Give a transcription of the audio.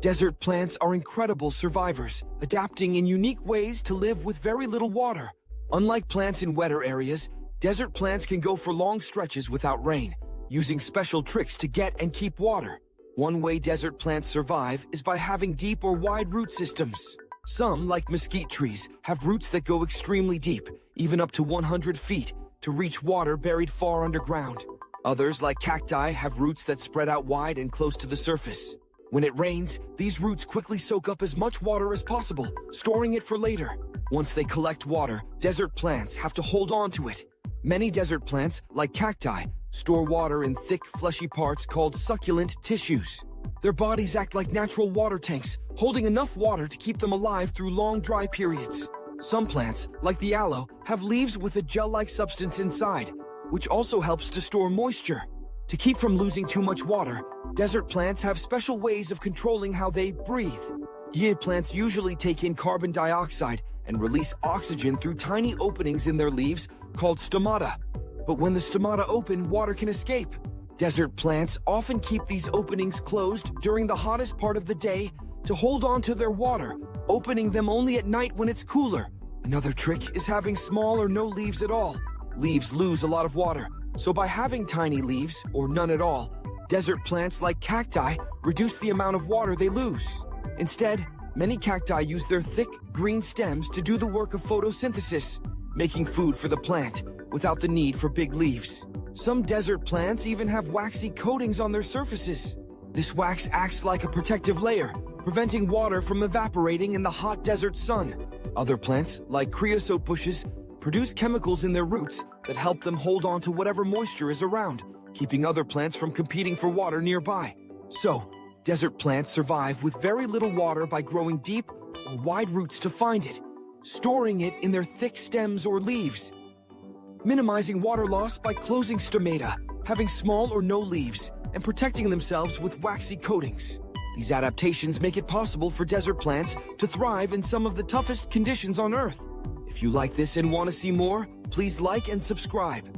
Desert plants are incredible survivors, adapting in unique ways to live with very little water. Unlike plants in wetter areas, desert plants can go for long stretches without rain, using special tricks to get and keep water. One way desert plants survive is by having deep or wide root systems. Some, like mesquite trees, have roots that go extremely deep, even up to 100 feet, to reach water buried far underground. Others, like cacti, have roots that spread out wide and close to the surface. When it rains, these roots quickly soak up as much water as possible, storing it for later. Once they collect water, desert plants have to hold on to it. Many desert plants, like cacti, store water in thick, fleshy parts called succulent tissues. Their bodies act like natural water tanks, holding enough water to keep them alive through long dry periods. Some plants, like the aloe, have leaves with a gel-like substance inside, which also helps to store moisture. To keep from losing too much water, desert plants have special ways of controlling how they breathe. Plants usually take in carbon dioxide and release oxygen through tiny openings in their leaves called stomata. But when the stomata open, water can escape. Desert plants often keep these openings closed during the hottest part of the day to hold on to their water, opening them only at night when it's cooler. Another trick is having small or no leaves at all. Leaves lose a lot of water, so by having tiny leaves, or none at all, desert plants like cacti reduce the amount of water they lose. Instead, many cacti use their thick, green stems to do the work of photosynthesis, making food for the plant without the need for big leaves. Some desert plants even have waxy coatings on their surfaces. This wax acts like a protective layer, preventing water from evaporating in the hot desert sun. Other plants, like creosote bushes, produce chemicals in their roots that help them hold on to whatever moisture is around, keeping other plants from competing for water nearby. So, desert plants survive with very little water by growing deep or wide roots to find it, storing it in their thick stems or leaves. Minimizing water loss by closing stomata, having small or no leaves, and protecting themselves with waxy coatings. These adaptations make it possible for desert plants to thrive in some of the toughest conditions on Earth. If you like this and want to see more, please like and subscribe.